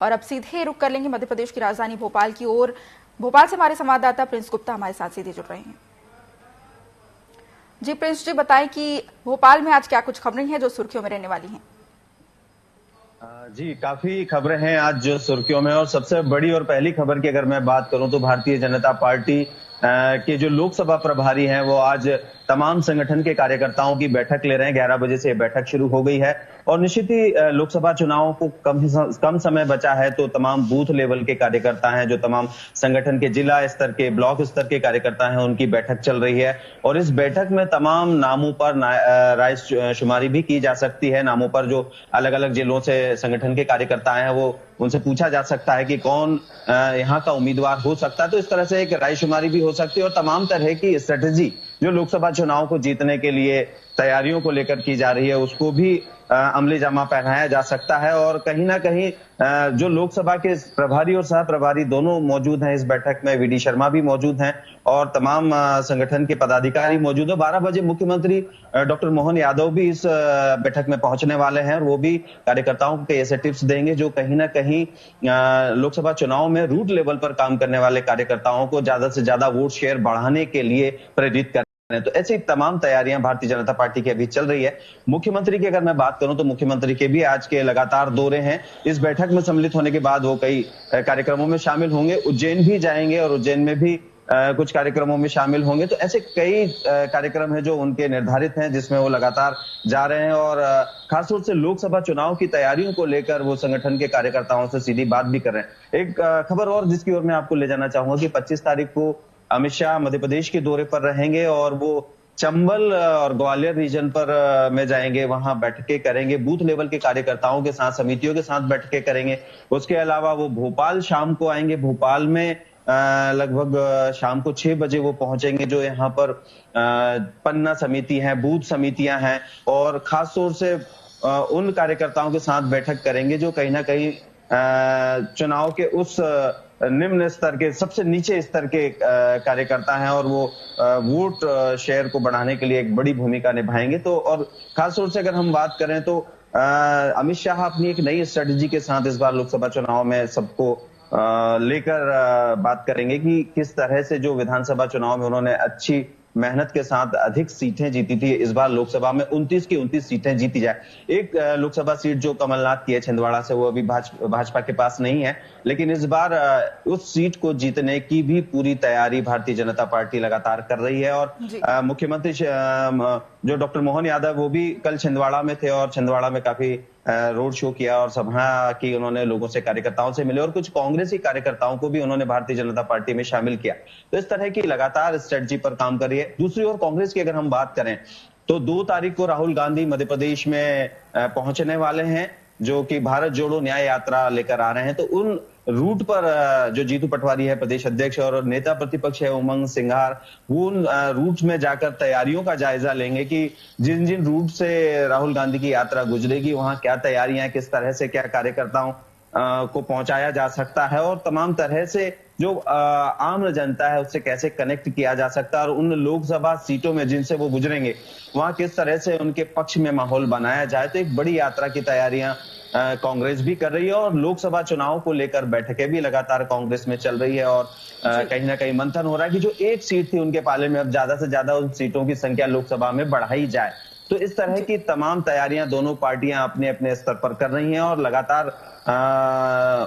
और अब सीधे रुक कर लेंगे मध्य प्रदेश की राजधानी भोपाल की ओर। भोपाल से हमारे संवाददाता प्रिंस गुप्ता हमारे साथ सीधे जुड़ रहे हैं। जी प्रिंस जी, बताएं कि भोपाल में आज क्या कुछ खबरें हैं जो सुर्खियों में रहने वाली हैं। जी, काफी खबरें हैं आज जो सुर्खियों में, और सबसे बड़ी और पहली खबर की अगर मैं बात करूं तो भारतीय जनता पार्टी के जो लोकसभा प्रभारी हैं वो आज तमाम संगठन के कार्यकर्ताओं की बैठक ले रहे हैं। 11 बजे से बैठक शुरू हो गई है और निश्चित ही लोकसभा चुनाव को कम समय बचा है, तो तमाम बूथ लेवल के कार्यकर्ता हैं, जो तमाम संगठन के जिला स्तर के, ब्लॉक स्तर के कार्यकर्ता हैं, उनकी बैठक चल रही है। और इस बैठक में तमाम नामों पर राय शुमारी भी की जा सकती है। नामों पर जो अलग अलग जिलों से संगठन के कार्यकर्ता हैं वो उनसे पूछा जा सकता है कि कौन यहाँ का उम्मीदवार हो सकता है। तो इस तरह से एक रायशुमारी भी हो सकती है और तमाम तरह की स्ट्रेटेजी जो लोकसभा चुनाव को जीतने के लिए तैयारियों को लेकर की जा रही है उसको भी अमली जामा पहनाया जा सकता है। और कहीं ना कहीं जो लोकसभा के प्रभारी और सह प्रभारी दोनों मौजूद हैं इस बैठक में। वीडी शर्मा भी मौजूद हैं और तमाम संगठन के पदाधिकारी मौजूद है। 12 बजे मुख्यमंत्री डॉक्टर मोहन यादव भी इस बैठक में पहुंचने वाले हैं और वो भी कार्यकर्ताओं को ऐसे टिप्स देंगे जो कहीं ना कहीं लोकसभा चुनाव में रूट लेवल पर काम करने वाले कार्यकर्ताओं को ज्यादा से ज्यादा वोट शेयर बढ़ाने के लिए प्रेरित कर। तो ऐसी तमाम तैयारियां भारतीय जनता पार्टी की अभी चल रही है। मुख्यमंत्री की अगर मैं बात करूं तो मुख्यमंत्री के भी आज के लगातार दौरे हैं। इस बैठक में सम्मिलित होने के बाद वो कई कार्यक्रमों में शामिल होंगे। उज्जैन भी जाएंगे और उज्जैन में भी कुछ कार्यक्रमों में शामिल होंगे। तो ऐसे कई कार्यक्रम हैं जो उनके निर्धारित हैं जिसमें वो लगातार जा रहे हैं और खासतौर से लोकसभा चुनाव की तैयारियों को लेकर वो संगठन के कार्यकर्ताओं से सीधी बात भी कर रहे हैं। एक खबर और जिसकी ओर मैं आपको ले जाना चाहूंगा कि 25 तारीख को अमित शाह मध्य प्रदेश के दौरे पर रहेंगे और वो चंबल और ग्वालियर रीजन पर में जाएंगे, वहां बैठकें करेंगे, बूथ लेवल के कार्यकर्ताओं के साथ, समितियों के साथ बैठकें करेंगे। उसके अलावा वो भोपाल शाम को आएंगे। भोपाल में लगभग शाम को 6 बजे वो पहुंचेंगे। जो यहाँ पर पन्ना समिति है, बूथ समितियां हैं और खासतौर से उन कार्यकर्ताओं के साथ बैठक करेंगे जो कहीं ना कहीं चुनाव के उस निम्न स्तर के, सबसे नीचे स्तर के कार्यकर्ता हैं और वो वोट शेयर को बढ़ाने के लिए एक बड़ी भूमिका निभाएंगे। तो और खासतौर से अगर हम बात करें तो अमित शाह अपनी एक नई स्ट्रेटेजी के साथ इस बार लोकसभा चुनाव में सबको लेकर बात करेंगे कि किस तरह से जो विधानसभा चुनाव में उन्होंने अच्छी मेहनत के साथ अधिक सीटें जीती थी, इस बार लोकसभा में 29 की 29 सीटें जीती जाए। एक लोकसभा सीट जो कमलनाथ की है छिंदवाड़ा से, वो अभी भाजपा के पास नहीं है, लेकिन इस बार उस सीट को जीतने की भी पूरी तैयारी भारतीय जनता पार्टी लगातार कर रही है। और मुख्यमंत्री जो डॉक्टर मोहन यादव वो भी कल छिंदवाड़ा में थे और छिंदवाड़ा में काफी रोड शो किया और सभा की उन्होंने, लोगों से, कार्यकर्ताओं से मिले और कुछ कांग्रेसी कार्यकर्ताओं को भी उन्होंने भारतीय जनता पार्टी में शामिल किया। तो इस तरह की लगातार स्ट्रेटजी पर काम कर रही है। दूसरी ओर कांग्रेस की अगर हम बात करें तो 2 तारीख को राहुल गांधी मध्य प्रदेश में पहुंचने वाले हैं जो कि भारत जोड़ो न्याय यात्रा लेकर आ रहे हैं। तो उन रूट पर जो जीतू पटवारी है प्रदेश अध्यक्ष और नेता प्रतिपक्ष है उमंग सिंघार, वो उन रूट में जाकर तैयारियों का जायजा लेंगे कि जिन जिन रूट से राहुल गांधी की यात्रा गुजरेगी वहां क्या तैयारियां हैं, किस तरह से क्या कार्यकर्ताओं को पहुंचाया जा सकता है और तमाम तरह से जो आम जनता है उससे कैसे कनेक्ट किया जा सकता है और उन लोकसभा सीटों में जिनसे वो गुजरेंगे वहां किस तरह से उनके पक्ष में माहौल बनाया जाए। तो एक बड़ी यात्रा की तैयारियां कांग्रेस भी कर रही है और लोकसभा चुनाव को लेकर बैठकें भी लगातार कांग्रेस में चल रही है और कहीं ना कहीं मंथन हो रहा है कि जो एक सीट थी उनके पाले में अब ज्यादा से ज्यादा उन सीटों की संख्या लोकसभा में बढ़ाई जाए। तो इस तरह की तमाम तैयारियां दोनों पार्टियां अपने अपने स्तर पर कर रही हैं और लगातार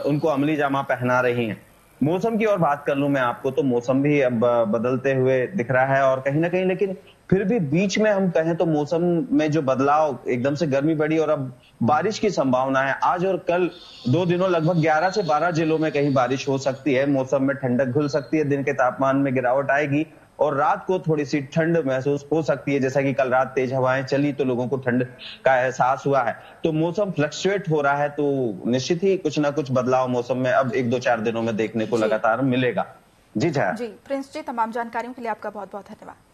उनको अमली जामा पहना रही हैं। मौसम की और बात कर लूं मैं आपको तो मौसम भी अब बदलते हुए दिख रहा है और कहीं ना कहीं, लेकिन फिर भी बीच में हम कहें तो मौसम में जो बदलाव, एकदम से गर्मी बढ़ी और अब बारिश की संभावना है। आज और कल 2 दिनों लगभग 11 से 12 जिलों में कहीं बारिश हो सकती है। मौसम में ठंडक घुल सकती है, दिन के तापमान में गिरावट आएगी और रात को थोड़ी सी ठंड महसूस हो सकती है। जैसा कि कल रात तेज हवाएं चली तो लोगों को ठंड का एहसास हुआ है। तो मौसम फ्लक्चुएट हो रहा है, तो निश्चित ही कुछ ना कुछ बदलाव मौसम में अब 1-2-4 दिनों में देखने को लगातार मिलेगा। जी प्रिंस जी, तमाम जानकारियों के लिए आपका बहुत बहुत धन्यवाद।